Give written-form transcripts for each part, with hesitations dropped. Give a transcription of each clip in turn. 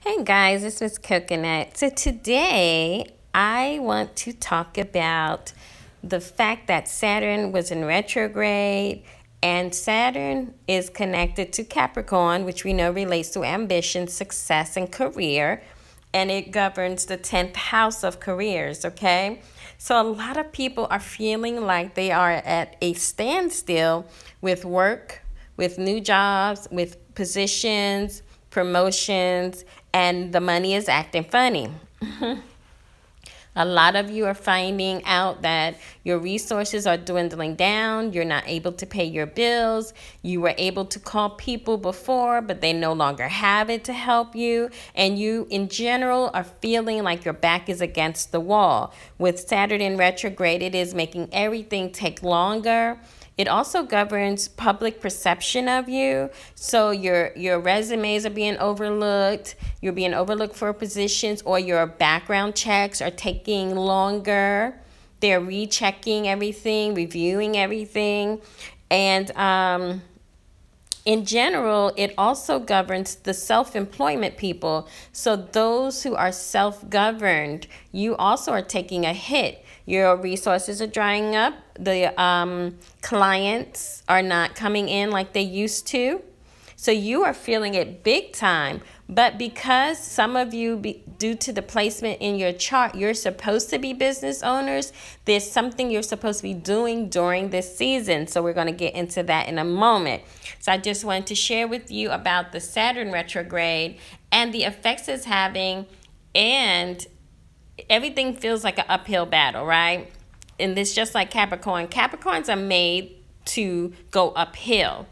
Hey guys, this is Coconut. So today I want to talk about the fact that Saturn was in retrograde, and Saturn is connected to Capricorn, which we know relates to ambition, success, and career, and it governs the 10th house of careers, okay? So a lot of people are feeling like they are at a standstill with work, with new jobs, with positions, promotions, and the money is acting funny. A lot of you are finding out that your resources are dwindling down. You're not able to pay your bills. You were able to call people before, but they no longer have it to help you. And you, in general, are feeling like your back is against the wall. With Saturn in retrograde, it is making everything take longer. It also governs public perception of you. So your resumes are being overlooked. You're being overlooked for positions, or your background checks are taking longer. They're rechecking everything, reviewing everything. And in general, it also governs the self-employment people. So those who are self-governed, you also are taking a hit. Your resources are drying up. The clients are not coming in like they used to. So you are feeling it big time. But because some of you, due to the placement in your chart, you're supposed to be business owners, there's something you're supposed to be doing during this season. So we're going to get into that in a moment. So I just wanted to share with you about the Saturn retrograde and the effects it's having, and everything feels like an uphill battle, right? And this just like Capricorn. Capricorns are made to go uphill.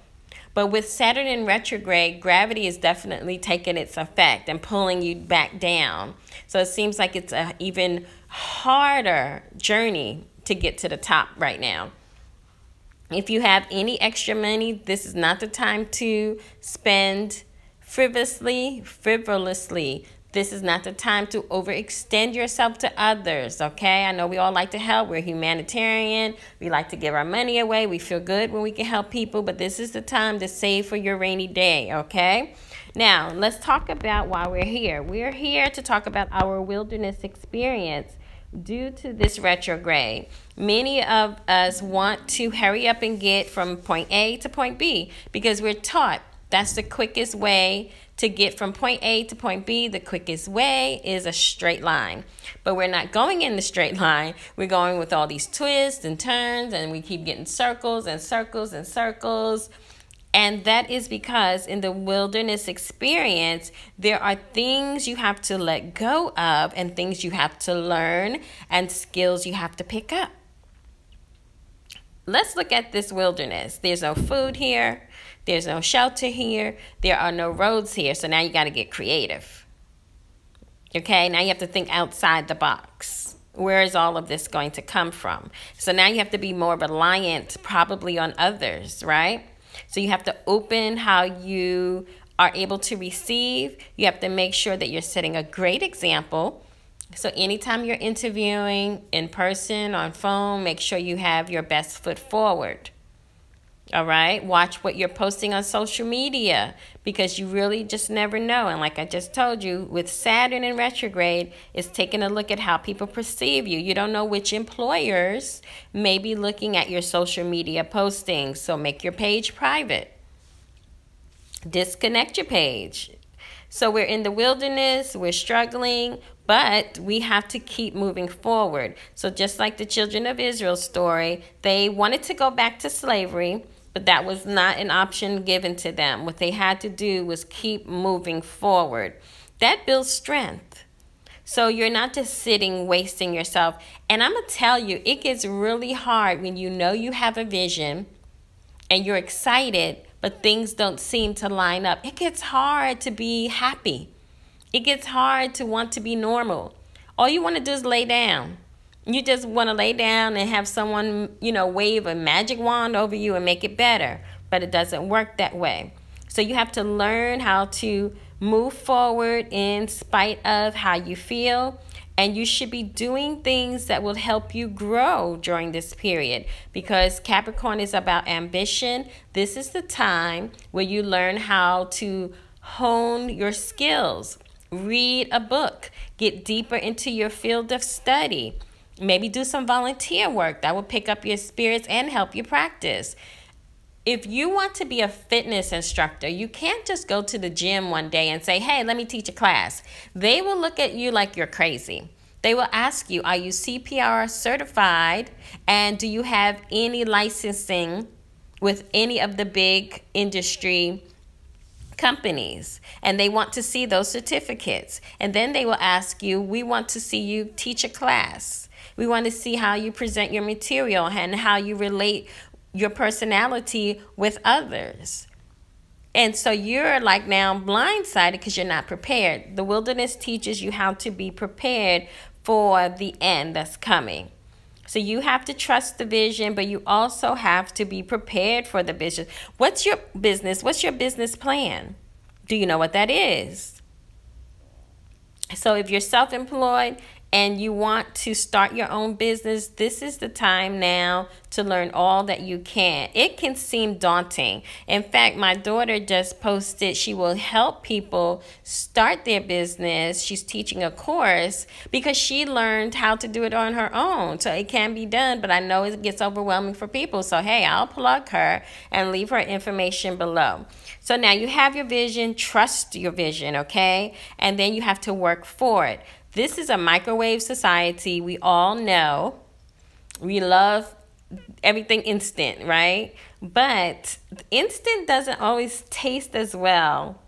But with Saturn in retrograde, gravity is definitely taking its effect and pulling you back down. So it seems like it's an even harder journey to get to the top right now. If you have any extra money, this is not the time to spend frivolously. This is not the time to overextend yourself to others, okay? I know we all like to help. We're humanitarian. We like to give our money away. We feel good when we can help people, but this is the time to save for your rainy day, okay? Now, let's talk about why we're here. We're here to talk about our wilderness experience due to this retrograde. Many of us want to hurry up and get from point A to point B because we're taught that's the quickest way to get from point A to point B. The quickest way is a straight line. But we're not going in the straight line. We're going with all these twists and turns, and we keep getting circles and circles and circles. And that is because in the wilderness experience, there are things you have to let go of and things you have to learn and skills you have to pick up. Let's look at this wilderness. There's no food here. There's no shelter here. There are no roads here. So now you got to get creative. Okay, now you have to think outside the box. Where is all of this going to come from? So now you have to be more reliant probably on others, right? So you have to open how you are able to receive. You have to make sure that you're setting a great example. So anytime you're interviewing in person, on phone, make sure you have your best foot forward. All right, watch what you're posting on social media because you really just never know. And like I just told you, with Saturn in retrograde, it's taking a look at how people perceive you. You don't know which employers may be looking at your social media postings. So make your page private. Disconnect your page. So we're in the wilderness, we're struggling, but we have to keep moving forward. So just like the children of Israel's story, they wanted to go back to slavery, but that was not an option given to them. What they had to do was keep moving forward. That builds strength. So you're not just sitting, wasting yourself. And I'm going to tell you, it gets really hard when you know you have a vision and you're excited, but things don't seem to line up. It gets hard to be happy. It gets hard to want to be normal. All you want to do is lay down. You just want to lay down and have someone, wave a magic wand over you and make it better. But it doesn't work that way. So you have to learn how to move forward in spite of how you feel. And you should be doing things that will help you grow during this period. Because Capricorn is about ambition. This is the time where you learn how to hone your skills. Read a book. Get deeper into your field of study. Maybe do some volunteer work that will pick up your spirits and help you practice. If you want to be a fitness instructor, you can't just go to the gym one day and say, hey, let me teach a class. They will look at you like you're crazy. They will ask you, are you CPR certified? And do you have any licensing with any of the big industry companies? And they want to see those certificates. And then they will ask you, we want to see you teach a class. We want to see how you present your material and how you relate your personality with others. And so you're like now blindsided because you're not prepared. The wilderness teaches you how to be prepared for the end that's coming. So you have to trust the vision, but you also have to be prepared for the vision. What's your business? What's your business plan? Do you know what that is? So if you're self-employed and you want to start your own business, this is the time now to learn all that you can. It can seem daunting. In fact, my daughter just posted she will help people start their business. She's teaching a course because she learned how to do it on her own. So it can be done, but I know it gets overwhelming for people. So hey, I'll plug her and leave her information below. So now you have your vision, trust your vision, okay? And then you have to work for it. This is a microwave society. We all know. We love everything instant, right? But instant doesn't always taste as well,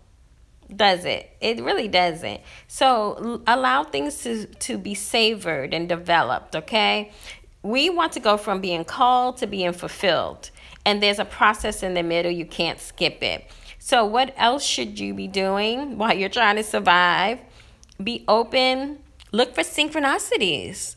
does it? It really doesn't. So allow things to be savored and developed, okay? We want to go from being called to being fulfilled. And there's a process in the middle. You can't skip it. So what else should you be doing while you're trying to survive? Be open. Look for synchronicities.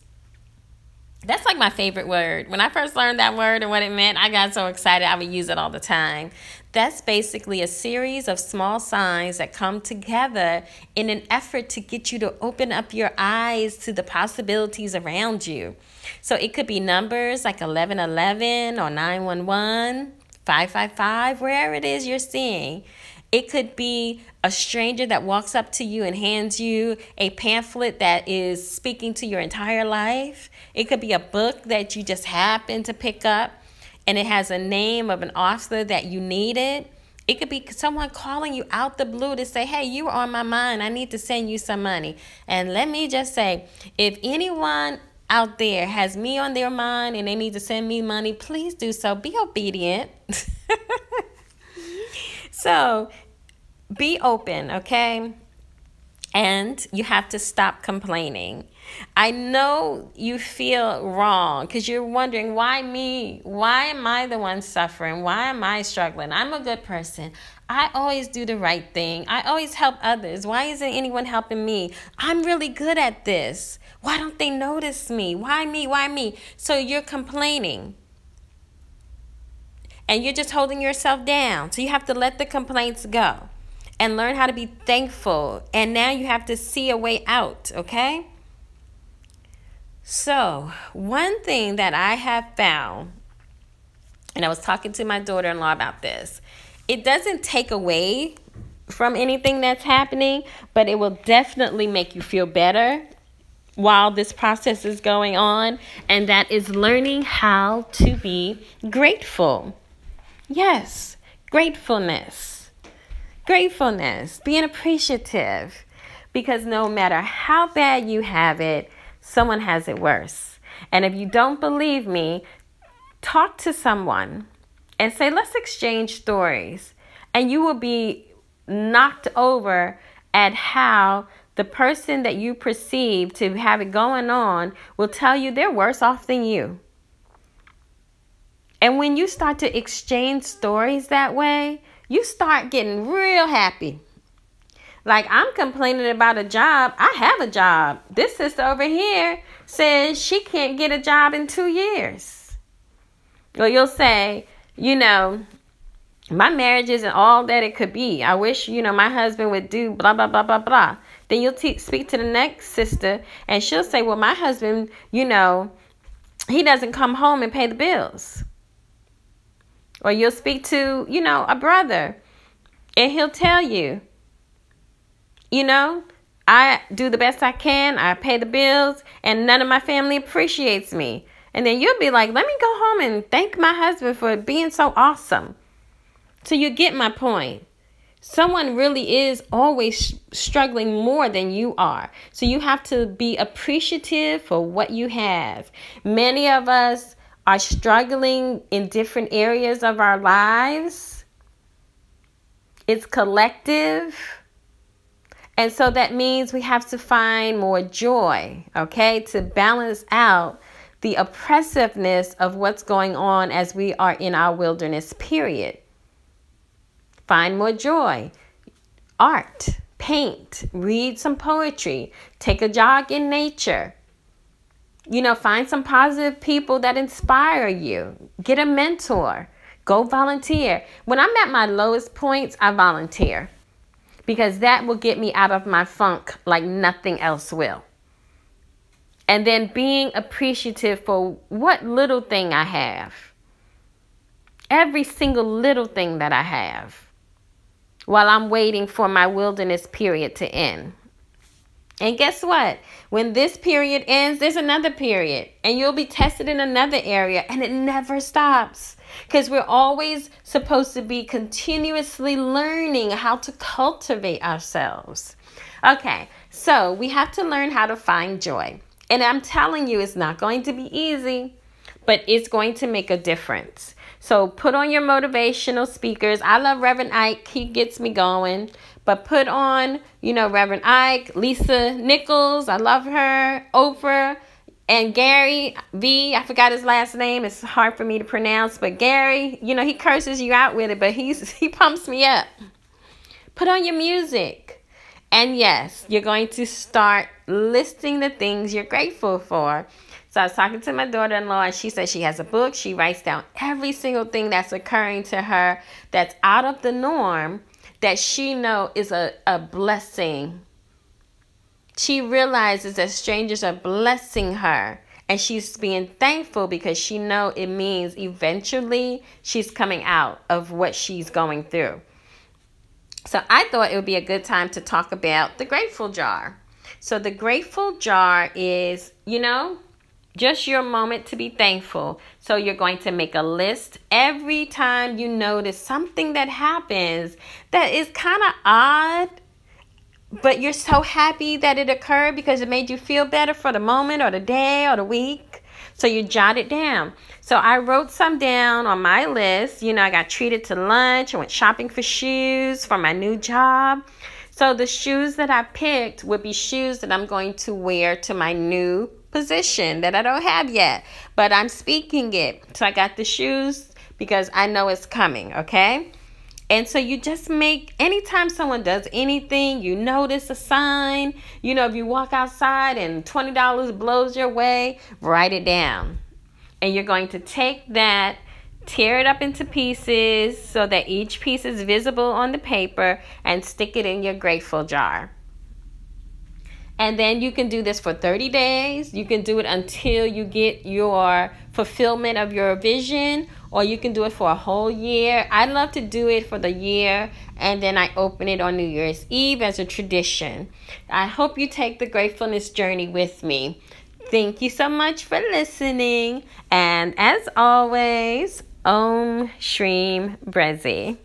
That's like my favorite word. When I first learned that word and what it meant, I got so excited I would use it all the time. That's basically a series of small signs that come together in an effort to get you to open up your eyes to the possibilities around you. So it could be numbers like 1111 or 911, 555, wherever it is you're seeing. It could be a stranger that walks up to you and hands you a pamphlet that is speaking to your entire life. It could be a book that you just happen to pick up and it has a name of an author that you needed. It could be someone calling you out the blue to say, hey, you were on my mind. I need to send you some money. And let me just say, if anyone out there has me on their mind and they need to send me money, please do so. Be obedient. So be open, okay? And you have to stop complaining. I know you feel wrong because you're wondering, why me? Why am I the one suffering? Why am I struggling? I'm a good person. I always do the right thing. I always help others. Why isn't anyone helping me? I'm really good at this. Why don't they notice me? Why me? Why me? So you're complaining. And you're just holding yourself down. So you have to let the complaints go and learn how to be thankful. And now you have to see a way out, okay? So one thing that I have found, and I was talking to my daughter-in-law about this, it doesn't take away from anything that's happening, but it will definitely make you feel better while this process is going on. And that is learning how to be grateful. Yes, gratefulness. Gratefulness, being appreciative. Because no matter how bad you have it, someone has it worse. And if you don't believe me, talk to someone and say, let's exchange stories. And you will be knocked over at how the person that you perceive to have it going on will tell you they're worse off than you. And when you start to exchange stories that way, you start getting real happy. Like, I'm complaining about a job. I have a job. This sister over here says she can't get a job in 2 years. Or you'll say, you know, my marriage isn't all that it could be. I wish, you know, my husband would do blah, blah, blah, blah, blah. Then you'll speak to the next sister and she'll say, well, my husband, you know, he doesn't come home and pay the bills. Or you'll speak to, you know, a brother and he'll tell you, you know, I do the best I can. I pay the bills, and none of my family appreciates me. And then you'll be like, let me go home and thank my husband for being so awesome. So you get my point. Someone really is always struggling more than you are. So you have to be appreciative for what you have. Many of us are struggling in different areas of our lives. It's collective. And so that means we have to find more joy, okay, to balance out the oppressiveness of what's going on as we are in our wilderness period. Find more joy. Art, paint, read some poetry, take a jog in nature. Find some positive people that inspire you. Get a mentor. Go volunteer. When I'm at my lowest points, I volunteer. Because that will get me out of my funk like nothing else will. And then being appreciative for what little thing I have. Every single little thing that I have. While I'm waiting for my wilderness period to end. And guess what? When this period ends, there's another period. And you'll be tested in another area. And it never stops. Because we're always supposed to be continuously learning how to cultivate ourselves. Okay, so we have to learn how to find joy. And I'm telling you, it's not going to be easy, but it's going to make a difference. So put on your motivational speakers. I love Reverend Ike. He gets me going. But put on, Reverend Ike, Lisa Nichols. I love her. Oprah. And Gary V, I forgot his last name. It's hard for me to pronounce. But Gary, he curses you out with it, but he pumps me up. Put on your music. And yes, you're going to start listing the things you're grateful for. So I was talking to my daughter-in-law, and she said she has a book. She writes down every single thing that's occurring to her that's out of the norm that she knows is a blessing. She realizes that strangers are blessing her, and she's being thankful because she knows it means eventually she's coming out of what she's going through. So I thought it would be a good time to talk about the grateful jar. So the grateful jar is, just your moment to be thankful. So you're going to make a list every time you notice something that happens that is kind of odd, but you're so happy that it occurred because it made you feel better for the moment or the day or the week. So you jot it down. So I wrote some down on my list. I got treated to lunch. I went shopping for shoes for my new job. So the shoes that I picked would be shoes that I'm going to wear to my new position that I don't have yet. But I'm speaking it. So I got the shoes because I know it's coming, okay? And so you just make, anytime someone does anything, you notice a sign, if you walk outside and $20 blows your way, write it down. And you're going to take that, tear it up into pieces so that each piece is visible on the paper, and stick it in your grateful jar. And then you can do this for 30 days. You can do it until you get your fulfillment of your vision, or you can do it for a whole year. I love to do it for the year, and then I open it on New Year's Eve as a tradition. I hope you take the gratefulness journey with me. Thank you so much for listening. And as always, Om Shreem Brezi.